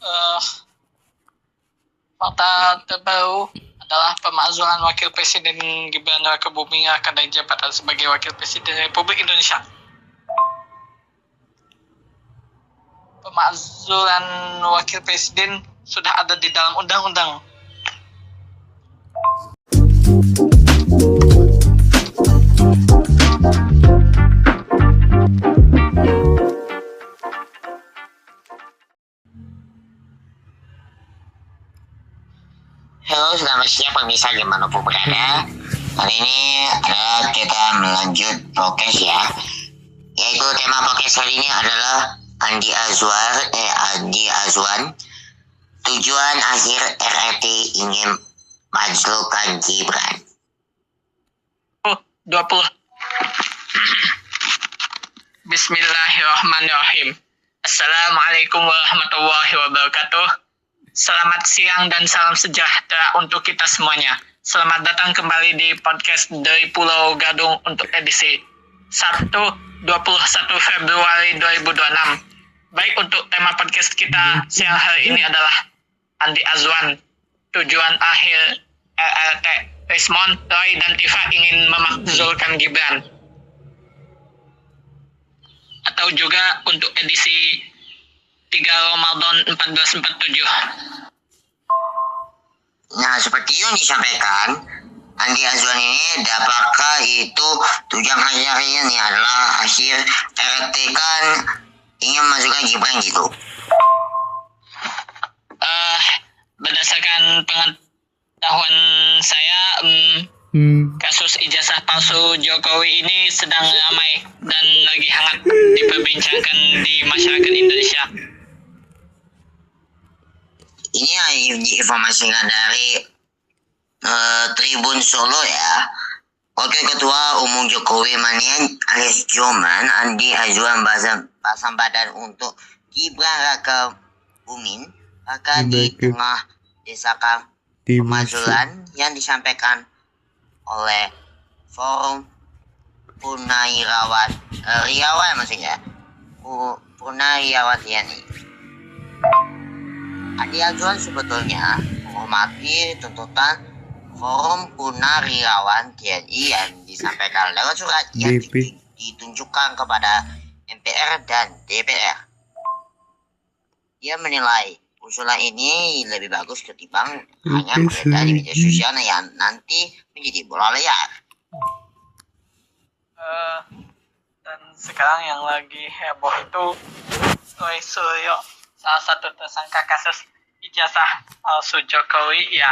Eh, Fakta terbaru adalah pemakzulan Wakil Presiden Gibran Rakabuming Raka dari jabatan sebagai Wakil Presiden Republik Indonesia. Pemakzulan Wakil Presiden sudah ada di dalam undang-undang. Halo, selamat siang pemirsa dimanapun berada. Kali ini kita melanjut podcast ya. Yaitu tema podcast hari ini adalah Andi Azwan. Tujuan akhir RRT ingin majlukan Gibran. 20. Bismillahirrahmanirrahim. Assalamualaikum warahmatullahi wabarakatuh. Selamat siang dan salam sejahtera untuk kita semuanya. Selamat datang kembali di podcast dari Pulau Gadung untuk edisi Sabtu 21 Februari 2026. Baik, untuk tema podcast kita siang hari ini adalah Andi Azwan. Tujuan akhir RRT. Rismon, Roy, dan Tifa ingin memakzulkan Gibran. Atau juga untuk edisi 3 Ramadan 1447. Nah, seperti yang disampaikan, Andi Azwan ini apakah itu tujuan akhirnya ini adalah akhir RRT kan ingin masukkan Gibran gitu? Berdasarkan pengetahuan saya, kasus ijazah palsu Jokowi ini sedang ramai dan lagi hangat diperbincangkan di masyarakat Indonesia. Ini diinformasikan dari Tribun Solo ya. Wakil Ketua Umum Jokowi Mania alias Joman Andi Azwan pasang badan untuk Gibran Rakabuming Raka di tengah desakan pemakzulan yang disampaikan oleh Forum Purnawirawan Purnawirawan TNI. Andi Azwan sebetulnya menghormati tuntutan Forum Purnawirawan TNI yang disampaikan lewat surat yang ditunjukkan kepada MPR dan DPR. Dia menilai usulan ini lebih bagus ketimbang hanya beredar di media sosial yang nanti menjadi bola liar. Dan sekarang yang lagi heboh itu Roy Suryo, salah satu tersangka kasus ijazah palsu Jokowi, ya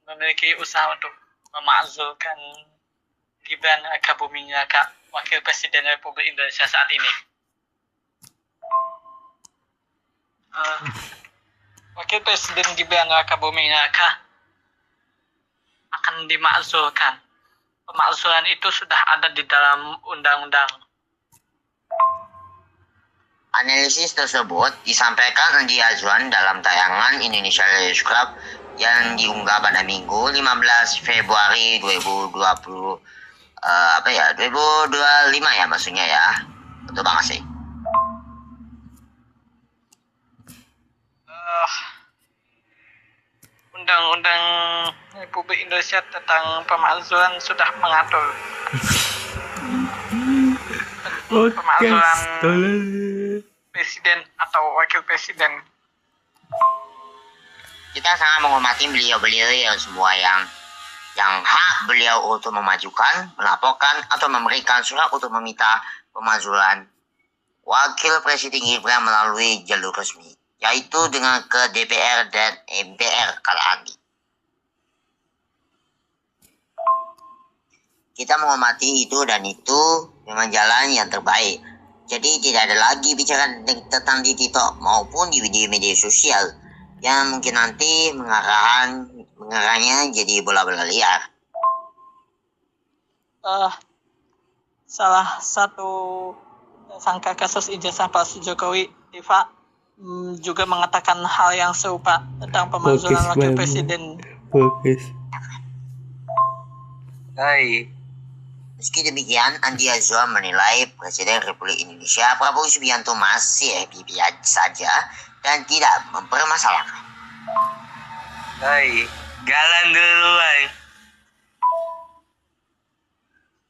memiliki usaha untuk memakzulkan Gibran Rakabuming Raka, Wakil Presiden Republik Indonesia saat ini. Wakil Presiden Gibran Rakabuming Raka akan dimakzulkan. Pemakzulan itu sudah ada di dalam undang-undang. Analisis tersebut disampaikan Andi Azwan dalam tayangan Indonesia Leaders Club yang diunggah pada Minggu 15 Februari 2025 ya maksudnya ya. Betul banget sih. Undang-undang Republik Indonesia tentang pemakzulan sudah mengatur pemakzulan presiden atau wakil presiden. Kita sangat menghormati beliau-beliau yang semua yang hak beliau untuk memajukan, melaporkan atau memberikan surat untuk meminta pemakzulan Wakil Presiden Gibran melalui jalur resmi, yaitu dengan ke DPR dan MPR kala Andi. Kita menghormati itu dan itu memang jalan yang terbaik. Jadi tidak ada lagi bicara tentang di TikTok maupun di media sosial yang mungkin nanti mengarahnya jadi bola-bola liar. Salah satu tersangka kasus ijazah palsu Jokowi, Tifa, juga mengatakan hal yang serupa tentang pemakzulan wakil presiden. Hai. Meski demikian, Andi Azwar menilai Presiden Republik Indonesia Prabowo Subianto masih happy saja dan tidak mempermasalahkan. Hai, jalan dulu, hai.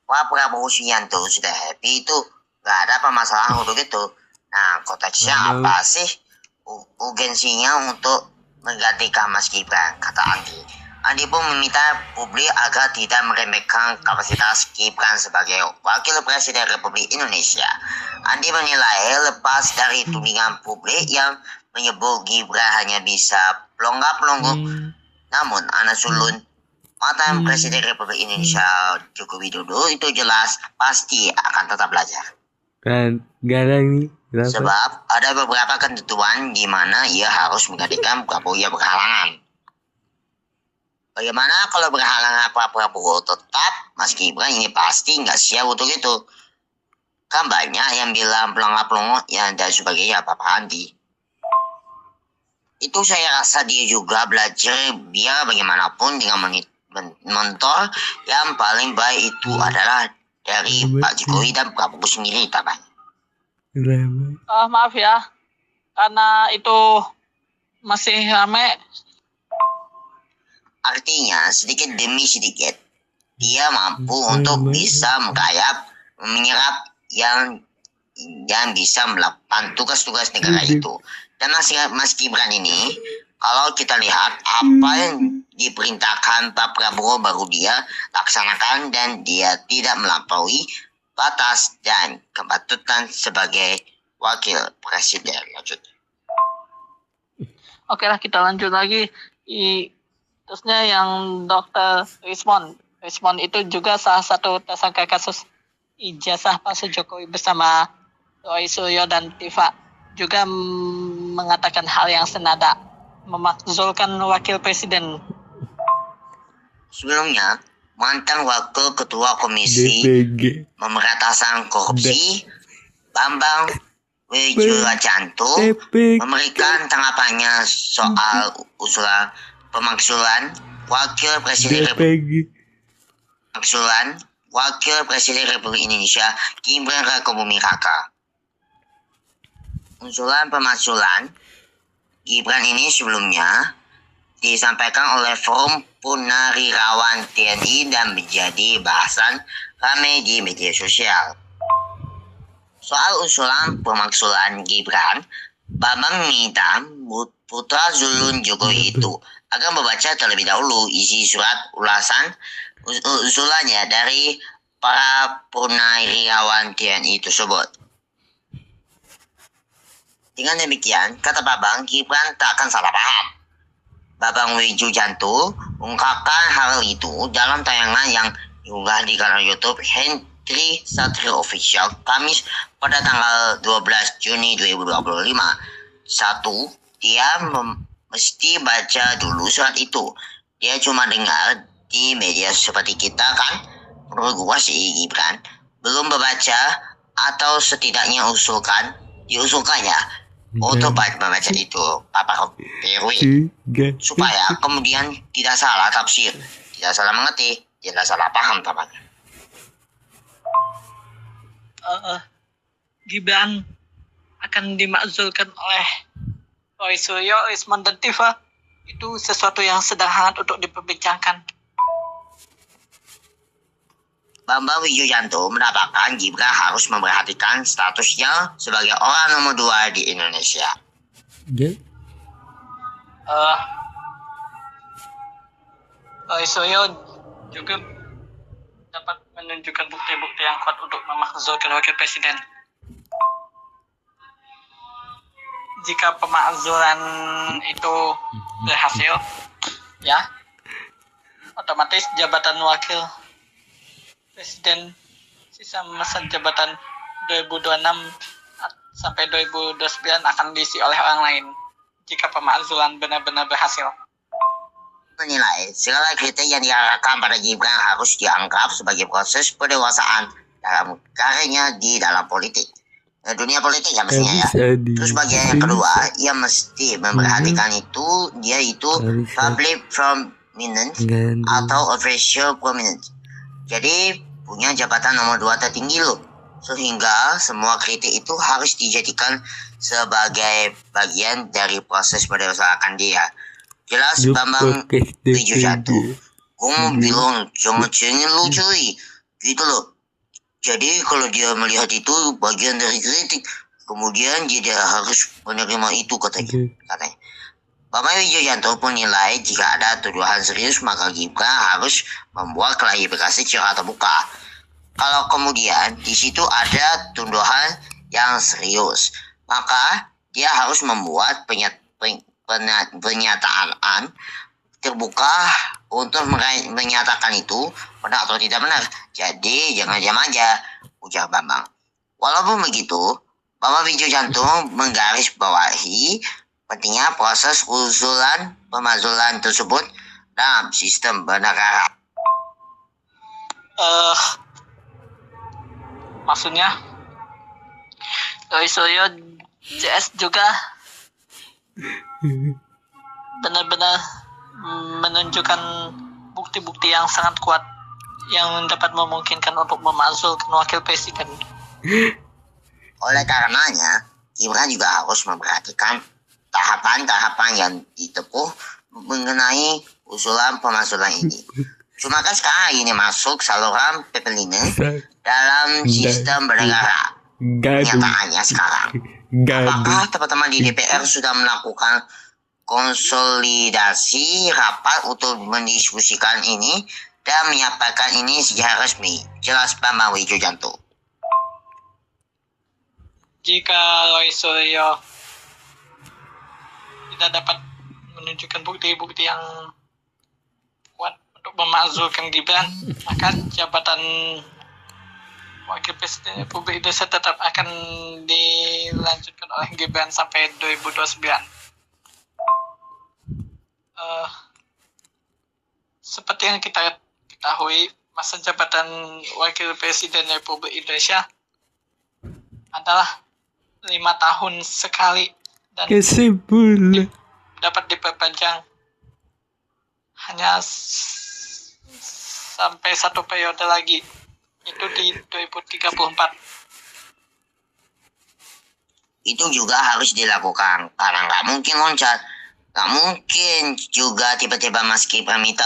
Wah, Prabowo Subianto sudah happy itu, nggak ada permasalahan untuk itu. Nah, konteksnya apa sih urgensinya untuk menggantikan Mas Gibran, kata Andi. Andi pun meminta publik agar tidak meremehkan kapasitas Gibran sebagai Wakil Presiden Republik Indonesia. Andi menilai lepas dari tudingan publik yang menyebut Gibran hanya bisa pelonggak-pelonggok, namun anak sulun mantan Presiden Republik Indonesia Joko Widodo itu jelas pasti akan tetap belajar. Kan garang nih. Kenapa? Sebab ada beberapa ketentuan di mana ia harus menggantikan Prabowo yang berhalangan. Bagaimana kalau berhalangan Pak Prabowo tetap, Mas Gibran ini pasti nggak siap untuk itu. Kan banyak yang bilang pelongo-pelongo yang dan sebagainya, Pak Andi. Itu saya rasa dia juga belajar biar bagaimanapun dengan mentor yang paling baik itu adalah dari Pak Jokowi dan Prabowo sendiri, Taban. Maaf ya, karena itu masih ramai. Artinya sedikit demi sedikit dia mampu untuk bisa menyerap yang bisa melakukan tugas-tugas negara itu. Dan Mas Gibran ini, kalau kita lihat apa yang diperintahkan Pak Prabowo baru dia laksanakan dan dia tidak melampaui batas dan kepatutan sebagai wakil presiden. Lanjut. Oke lah, kita lanjut lagi. Terusnya yang Dr. Rismond itu juga salah satu tersangka kasus ijazah palsu Jokowi bersama Roy Suryo dan Tifa, juga mengatakan hal yang senada, memakzulkan wakil presiden. Sebelumnya, mantan wakil ketua komisi pemberantasan korupsi Bambang Wijoyanto memberikan tanggapannya soal usulan pemakzulan wakil presiden Republik Indonesia Gibran Rakabuming Raka. Usulan pemakzulan Gibran ini sebelumnya disampaikan oleh Forum Purnawirawan TNI dan menjadi bahasan ramai di media sosial. Soal usulan pemakzulan Gibran, Bambang meminta putra sulung Jokowi itu agar membaca terlebih dahulu isi surat usulannya dari para purnawirawan TNI tersebut. Dengan demikian, kata Bambang, Gibran tak akan salah paham. Bambang Wijoyanto mengungkapkan hal itu dalam tayangan yang diunggah di kanal YouTube Henry Satrio Official Kamis pada tanggal 12 Juni 2025. Satu, dia mesti baca dulu surat itu. Dia cuma dengar di media seperti kita kan. Menurut gua sih Gibran belum membaca atau setidaknya diusulkannya untuk membaca itu apa PRW supaya kemudian tidak salah tafsir, tidak salah mengerti, tidak salah paham tampaknya. Gibran akan dimakzulkan oleh Roy Suryo, Rismond dan Tifa. Itu sesuatu yang sedang hangat untuk diperbincangkan. Bambang Wijoyanto mendapatkan Gibran harus memperhatikan statusnya sebagai orang nomor 2 di Indonesia. Roy Suryo juga dapat menunjukkan bukti-bukti yang kuat untuk memakzulkan wakil presiden. Jika pemakzulan itu berhasil, ya, otomatis jabatan wakil presiden sisa masa jabatan 2026 sampai 2029 akan diisi oleh orang lain jika pemakzulan benar-benar berhasil. Menilai segala kritik yang diarahkan pada Gibran harus dianggap sebagai proses pendewasaan dalam karirnya di dalam politik. Dunia politik ya mestinya ya. Terus bagian yang kedua, ia mesti memperhatikan dia itu public prominence atau official prominence. Jadi punya jabatan nomor 2 tertinggi loh. Sehingga semua kritik itu harus dijadikan sebagai bagian dari proses mendewaskan dia. Jelas Bambang Wijoyanto. Gue mau bilang jangan cengin lu cuy. Gitu loh. Jadi kalau dia melihat itu bagian dari kritik, kemudian dia harus menerima itu katanya. Bambang Wijoyanto pun nilai jika ada tuduhan serius maka Gibran harus membuat klarifikasi secara terbuka. Kalau kemudian di situ ada tuduhan yang serius, maka dia harus membuat pernyataan terbuka untuk menyatakan itu benar atau tidak benar. Jadi jangan diam aja, ujar Bambang. Walaupun begitu, Bambang Wijoyanto menggarisbawahi pentingnya proses usulan pemakzulan tersebut dalam sistem bernegara. Maksudnya Roy Suryo JS juga benar-benar menunjukkan bukti-bukti yang sangat kuat yang dapat memungkinkan untuk memakzulkan wakil presiden. Oleh karenanya, Gibran juga harus memperhatikan tahapan-tahapan yang ditempuh mengenai usulan pemakzulan ini. Cuma kan sekarang ini masuk saluran PPLINE dalam sistem bernegara. Kenyataannya sekarang, apakah teman-teman di DPR sudah melakukan konsolidasi rapat untuk mendiskusikan ini dan menyampaikan ini secara resmi? Jelas Bambang Wijoyanto. Jika Roy Suryo tidak dapat menunjukkan bukti-bukti yang kuat untuk memakzulkan Gibran, maka jabatan Wakil Presiden Republik Indonesia tetap akan dilanjutkan oleh Gibran sampai 2029. Seperti yang kita ketahui, masa jabatan Wakil Presiden Republik Indonesia adalah 5 tahun sekali dan dapat diperpanjang hanya sampai 1 periode lagi, itu di 2034. Itu juga harus dilakukan karena nggak mungkin loncat, nggak mungkin juga tiba-tiba Mas Gibran minta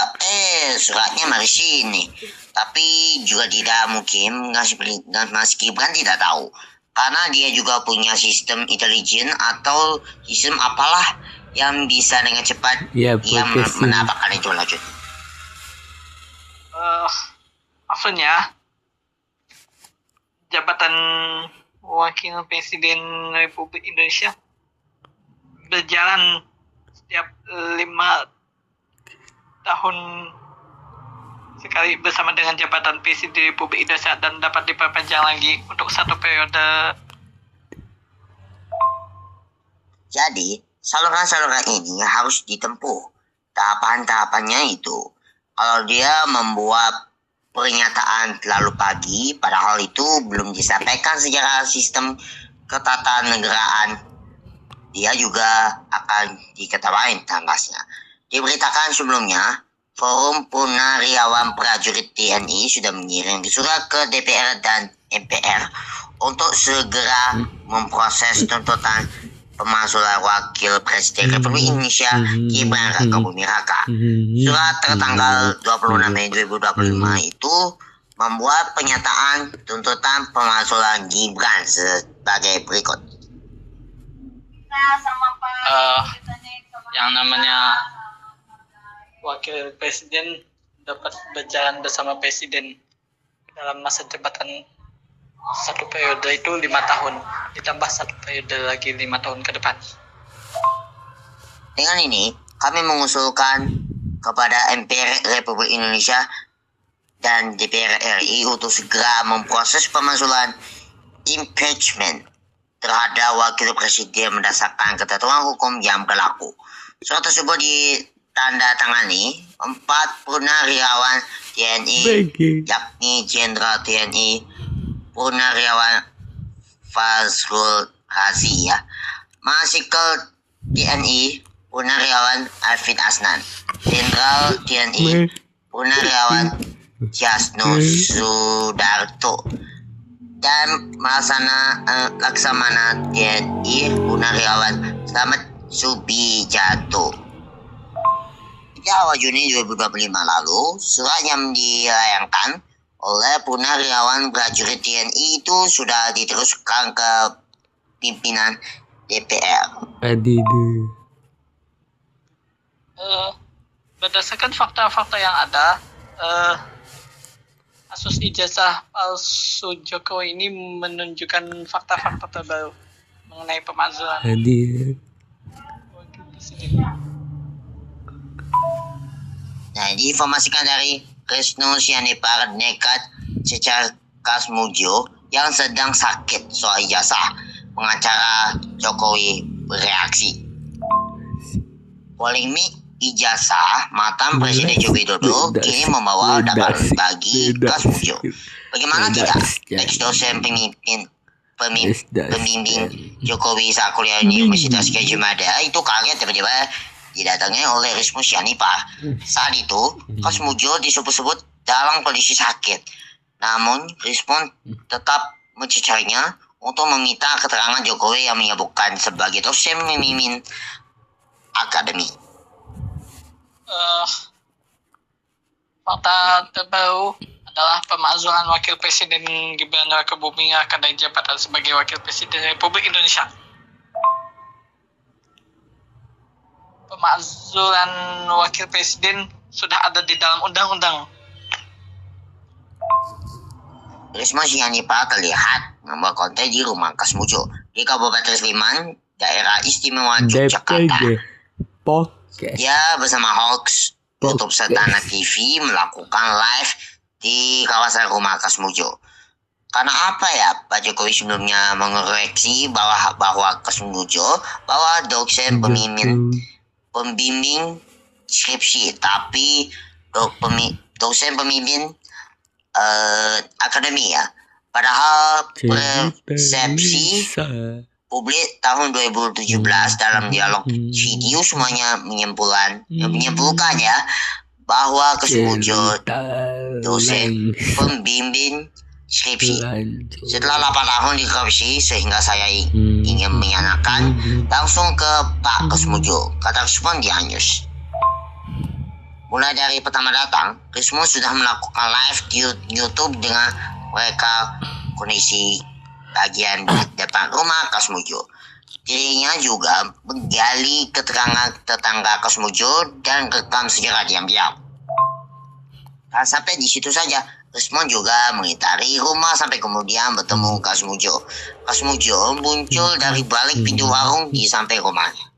suratnya mari sini, tapi juga tidak mungkin Mas Gibran tidak tahu karena dia juga punya sistem intelijen atau sistem apalah yang bisa dengan cepat ia mendapatkan itu lanjut. Maksudnya jabatan Wakil Presiden Republik Indonesia berjalan setiap 5 tahun sekali bersama dengan jabatan Presiden Republik Indonesia dan dapat diperpanjang lagi untuk 1 periode. Jadi saluran-saluran ini harus ditempuh tahapan-tahapannya itu. Kalau dia membuat pernyataan terlalu pagi, padahal itu belum disampaikan secara sistem ketatanegaraan, dia juga akan diketawain tanggasnya. Diberitakan sebelumnya, Forum Purnariawan Prajurit TNI sudah mengirim surat ke DPR dan MPR untuk segera memproses tuntutan pemakzulan Wakil Presiden Republik Indonesia Gibran Rakabuming Raka. Surat tertanggal 26 Mei 2025 itu membuat pernyataan tuntutan pemakzulan Gibran sebagai berikut. Yang namanya Wakil Presiden dapat berjalan bersama Presiden dalam masa jabatan 1 periode itu 5 tahun, ditambah 1 periode lagi 5 tahun ke depan. Dengan ini, kami mengusulkan kepada MPR Republik Indonesia dan DPR RI untuk segera memproses pemakzulan impeachment terhadap Wakil Presiden berdasarkan ketentuan hukum yang berlaku. Surat tersebut ditandatangani 4 purnawirawan TNI, yakni Jenderal TNI Purnawirawan Fazrul Razi, Marsikal TNI Purnawirawan Alvin Asnan, Jenderal TNI Purnawirawan Jasno Sudarto dan Laksamana TNI Purnawirawan Slamet Subijanto. Pada awal Juni 2025 lalu, surat yang dilayangkan oleh Purnawirawan prajurit TNI itu sudah diteruskan ke pimpinan DPR. Adidu. Berdasarkan fakta-fakta yang ada, kasus ijazah palsu Jokowi ini menunjukkan fakta-fakta terbaru mengenai pemakzulan Adidu. wakil presiden. Nah, diinformasikan dari Krisno Sianipar Nekat Cecar Kasmujo yang sedang sakit soal ijazah. Pengacara Jokowi bereaksi. Polemik ijazah mantan Presiden Joko Widodo kini membawa dampak bagi Kasmujo. Bagaimana tidak? Ex-dosen pembimbing Jokowi saat kuliah di Universitas Gadjah Mada itu kaget tiba-tiba didatangi oleh Risma Sianipar. Saat itu, Kasmujo disebut-sebut dalam kondisi sakit. Namun, Risma tetap mencicarinya untuk meminta keterangan Jokowi yang menyebutkan sebagai dosen pemimpin akademi. Fakta terbaru adalah pemakzulan Wakil Presiden Gibran Rakabuming Raka dari jabatan sebagai Wakil Presiden Republik Indonesia. Pemakzulan Wakil Presiden sudah ada di dalam undang-undang. Risma Sianipar terlihat membuat konten di rumah Kasmujo di Kabupaten Sleman, Daerah Istimewa Yogyakarta. Dia bersama Hoax, YouTube Setana TV melakukan live di kawasan rumah Kasmujo. Karena apa ya, Pak Jokowi sebelumnya mengoreksi bahwa Kasmujo bahwa dosen pembimbing skripsi, tapi dosen pembimbing akademi ya. Padahal persepsi publik tahun 2017 dalam dialog video semuanya menyimpulkan ya bahwa Kasmujo dosen pembimbing skripsi. Setelah 8 tahun di korupsi, sehingga saya ingin menanyakan langsung ke Pak Kasmujo, kata Risma di Anyus. Mulai dari pertama datang, Risma sudah melakukan live di YouTube dengan mereka kondisi bagian depan rumah Kasmujo. Dirinya juga menggali keterangan tetangga Kasmujo dan rekam sejarah diam-diam. Dan sampai di situ saja, Risma juga mengitari rumah sampai kemudian bertemu Kasmujo. Kasmujo muncul dari balik pintu warung di samping rumahnya.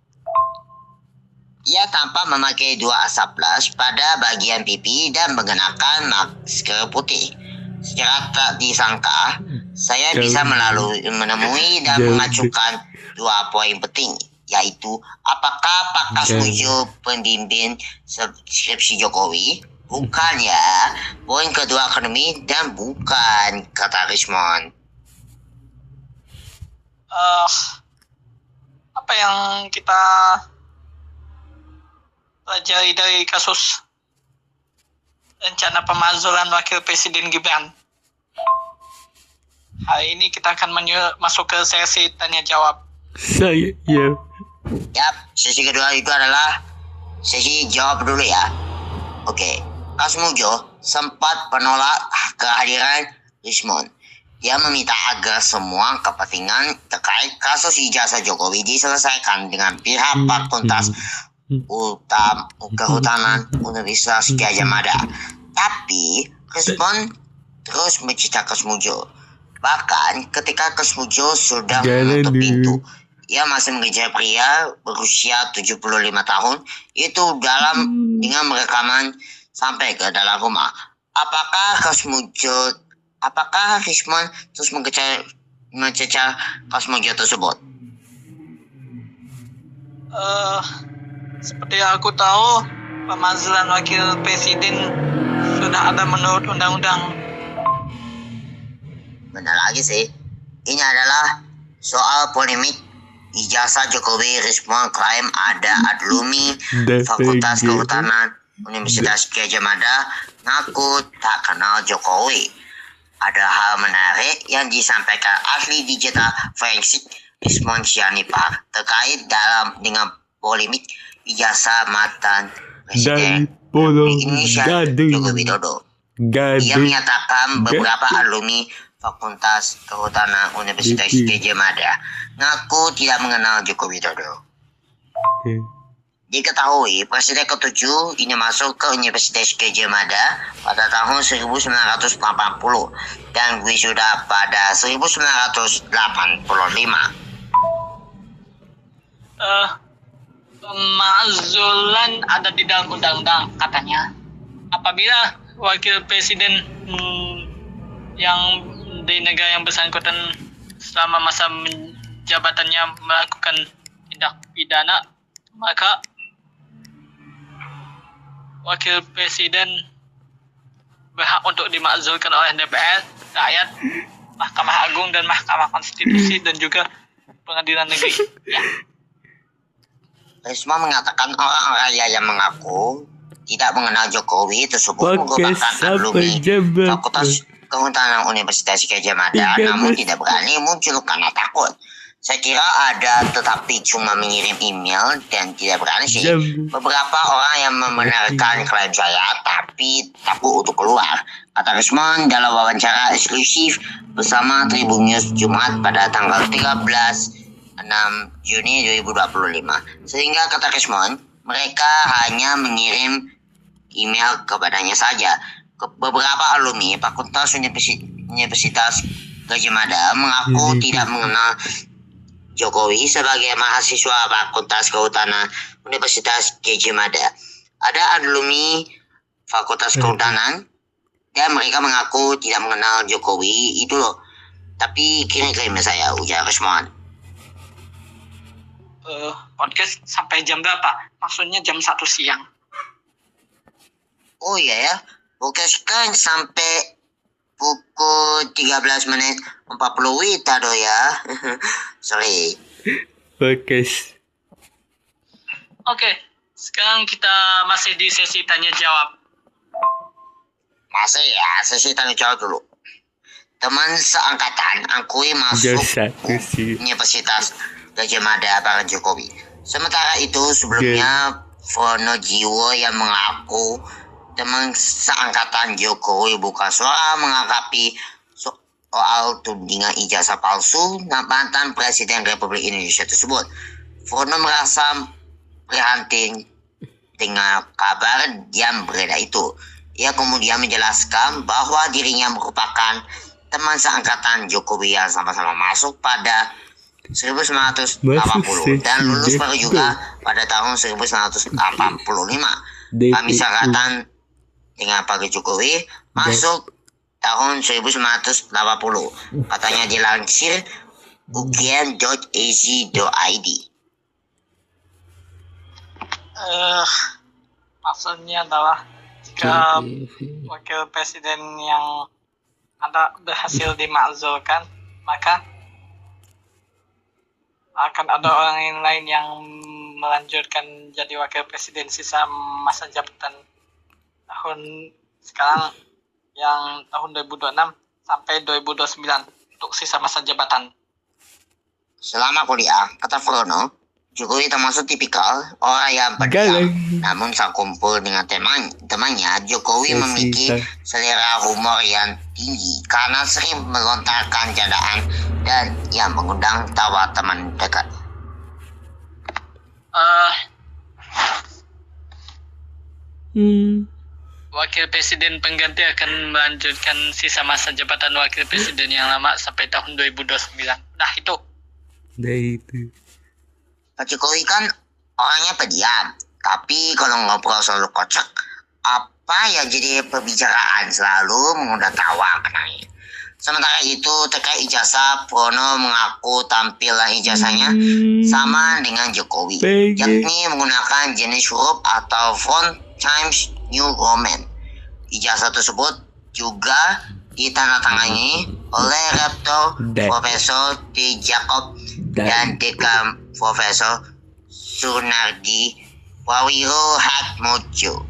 Ia tampak memakai 2 asap flash pada bagian pipi dan mengenakan masker putih. Secara tak disangka, saya bisa menemui dan mengajukan 2 poin penting, yaitu apakah Pak Kasmujo pembimbing skripsi Jokowi? Bukan ya. Poin kedua akademi dan bukan, kata Rismon. Apa yang kita pelajari dari kasus rencana pemakzulan Wakil Presiden Gibran? Hari ini kita akan masuk ke sesi tanya jawab. Saya ya. Yap, sesi kedua itu adalah sesi jawab dulu ya. Oke, Kasmujo sempat menolak kehadiran Rismon. Dia meminta agar semua kepentingan terkait kasus ijazah Jokowi diselesaikan dengan pihak Fakultas Kehutanan Universitas Gadjah Mada. Tapi Rismon terus mencerca Kasmujo. Bahkan ketika Kasmujo sudah menutup pintu, ia masih mengejar pria berusia 75 tahun itu dengan merekaman sampai ke dalam rumah. Apakah Rismon terus mencecar Kasmujo tersebut? Seperti yang aku tahu, pemakzulan Wakil Presiden sudah ada menurut undang-undang. Benar lagi sih. Ini adalah soal polemik ijazah Jokowi. Rismon klaim ada adlumi Fakultas Kehutanan Universitas Gajah Mada ngaku tak kenal Jokowi. Ada hal menarik yang disampaikan ahli digital forensik Ismon Sianipar terkait dengan polemik ijazah mantan Presiden Republik Indonesia Joko Widodo. Ia menyatakan beberapa alumni Fakultas Kehutanan Universitas Gajah Mada ngaku tidak mengenal Joko Widodo. Diketahui Presiden ke-7 ini masuk ke Universitas Gajah Mada pada tahun 1980 dan wisuda pada 1985. Pemakzulan ada di dalam undang-undang katanya. Apabila wakil presiden yang di negara yang bersangkutan selama masa jabatannya melakukan tindak pidana, maka wakil presiden berhak untuk dimakzulkan oleh DPR, rakyat, Mahkamah Agung dan Mahkamah Konstitusi dan juga Pengadilan Negeri. Ya. Risma mengatakan orang-orang yang mengaku tidak mengenal Jokowi tersebut merupakan alumni Fakultas Kehutanan Universitas Gajah Mada, namun tidak berani muncul karena takut. Saya kira ada, tetapi cuma mengirim email dan tidak berani sih. Beberapa orang yang membenarkan klaim saya, tapi takut untuk keluar, kata Rismon dalam wawancara eksklusif bersama Tribun News Jumat pada tanggal 6 Juni 2025. Sehingga kata Rismon, mereka hanya mengirim email kepadanya saja. Beberapa alumni Fakultas Universitas Gajah Mada mengaku tidak mengenal Jokowi sebagai mahasiswa Fakultas Kehutanan Universitas Gajah Mada. Ada alumni Fakultas Kehutanan dan mereka mengaku tidak mengenal Jokowi itu loh. Tapi kirim saya, ujar Rismon. Podcast sampai jam berapa? Maksudnya jam 1 siang. Oh iya ya, podcast kan sampai pukul 13:40 do ya. Sorry. Podcast. Oke, sekarang kita masih di sesi tanya jawab. Masih ya, sesi tanya jawab dulu. Teman seangkatan akui masuk Universitas Gajah Mada bareng Jokowi. Sementara itu sebelumnya Fono Jiwo yang mengaku teman seangkatan Jokowi buka suara menganggapi soal tudingan ijazah palsu mantan Presiden Republik Indonesia tersebut. Fono merasa prihatin dengan kabar yang beredar itu. Ia kemudian menjelaskan bahwa dirinya merupakan teman seangkatan Jokowi yang sama-sama masuk pada 1980 dan lulus baru juga pada tahun 1985. Kami seangkatan dengan Pak Jokowi masuk tahun 1980, katanya dilansir ugm.ac.id. Maksudnya adalah jika wakil presiden yang ada berhasil dimakzulkan, maka akan ada orang lain yang melanjutkan jadi wakil presiden sisa masa jabatan tahun sekarang yang tahun 2026 sampai 2029 untuk sisa masa jabatan. Selama kuliah, kata Frono, Jokowi termasuk tipikal orang yang pendiam. Namun saat kumpul dengan temannya, Jokowi memiliki selera humor yang tinggi karena sering melontarkan candaan dan yang mengundang tawa teman dekat. Wakil presiden pengganti akan melanjutkan sisa masa jabatan wakil presiden yang lama sampai tahun 2029. Nah itu. Pak Jokowi kan orangnya pendiam, tapi kalau ngobrol selalu kocak. Apa yang jadi pembicaraan selalu mengundang tawa kenanya. Sementara itu terkait ijazah, Prono mengaku tampilan ijazahnya sama dengan Jokowi, yakni menggunakan jenis huruf atau font Times New Roman. Ijazah tersebut juga ditandatangani oleh Rektor Profesor T. Jacob dan Dekan Profesor Sunardi Wawirohatmojo.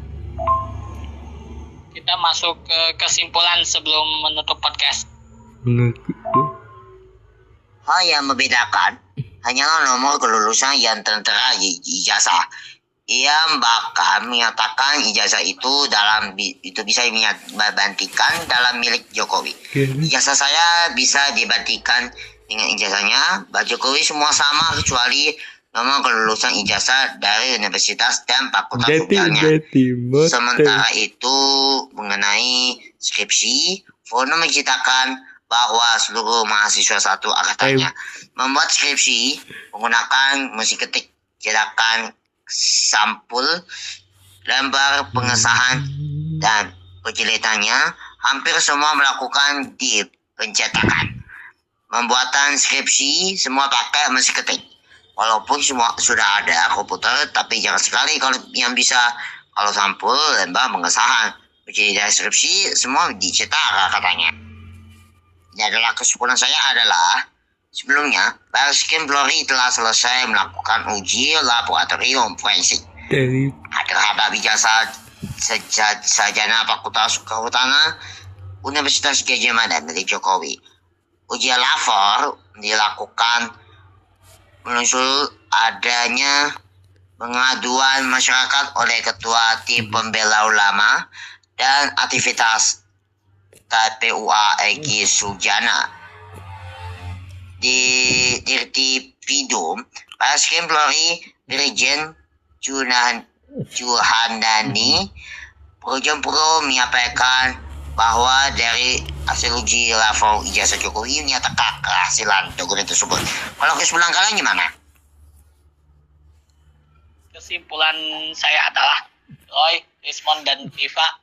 Kita masuk ke kesimpulan sebelum menutup podcast. Menurutku Hal yang membedakan hanyalah nomor kelulusan yang tertera di ijazah. Ia bahkan menyatakan ijazah itu bisa dibandingkan dalam milik Jokowi. Ijazah saya bisa dibandingkan dengan ijazahnya. Pak Jokowi semua sama kecuali nomor kelulusan ijazah dari universitas dan fakultas hukumnya. Sementara itu mengenai skripsi, Fono menceritakan bahwa seluruh mahasiswa satu angkatannya membuat skripsi menggunakan mesin ketik cetakan sampul lembar pengesahan dan penjelatannya. Hampir semua melakukan di pencetakan. Pembuatan skripsi semua pakai mesin ketik. Walaupun semua sudah ada komputer, tapi jarang sekali kalau sampul lembar pengesahan penjelasan skripsi semua dicetak katanya. Ini adalah kesimpulan saya adalah sebelumnya, Baris Krim Polri telah selesai melakukan uji laboratorium forensik terhadap ijazah sarjana Fakultas Kehutanan Universitas Gadjah Mada milik Jokowi. Uji lapor dilakukan menyusul adanya pengaduan masyarakat oleh Ketua Tim Pembela Ulama dan aktivitas KPUA Egy Sujana. Di Dirtipidum, Baris Krim Polri Brigjen Juhandani Purjompuro menyampaikan bahwa dari hasil uji lapor ijazah Jokowi menyatakan keberhasilan dokumen tersebut. Kalau kesimpulan kalian gimana? Kesimpulan saya adalah Roy, Rismon, dan Diva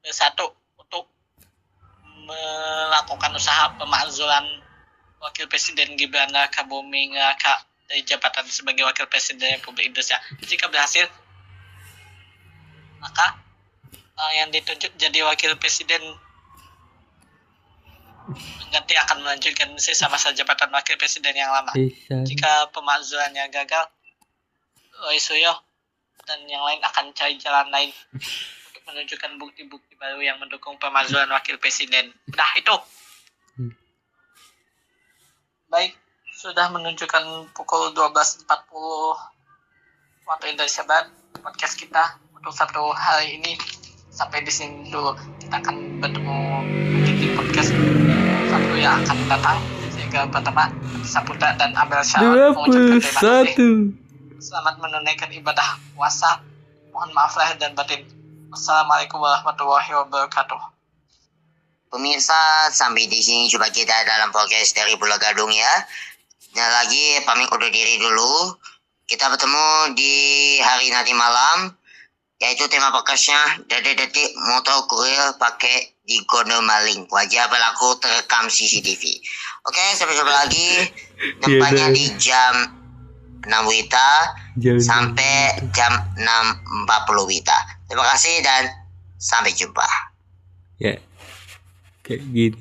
bersatu untuk melakukan usaha pemakzulan Wakil Presiden Gibran Rakabuming Raka dari jabatan sebagai Wakil Presiden Republik Indonesia. Jika berhasil, maka yang ditunjuk jadi Wakil Presiden nanti akan melanjutkan sisa masa jabatan Wakil Presiden yang lama. Jika pemakzulannya gagal, Roy Suryo dan yang lain akan cari jalan lain untuk menunjukkan bukti-bukti baru yang mendukung pemakzulan Wakil Presiden. Nah itu. Baik, sudah menunjukkan pukul 12.40 waktu Indonesia Barat. Podcast kita untuk satu hari ini sampai di sini dulu. Kita akan bertemu di podcast satu yang akan datang. Sehingga pertama, Saputra dan Abel Syarot mengucapkan terima kasih. Selamat menunaikan ibadah puasa. Mohon maaf lahir dan batin. Wassalamualaikum warahmatullahi wabarakatuh. Pemirsa, sampai di sini coba kita dalam podcast dari Pulau Gadung ya. Dan lagi pamit undur diri dulu. Kita bertemu di hari nanti malam, yaitu tema podcastnya detik-detik motor kurir pakai digodok maling, wajah pelaku terekam CCTV. Oke, sampai jumpa lagi. Tempatnya di jam 6 WITA sampai jam 6.40 WITA. Terima kasih dan sampai jumpa. Ya, kayak gini.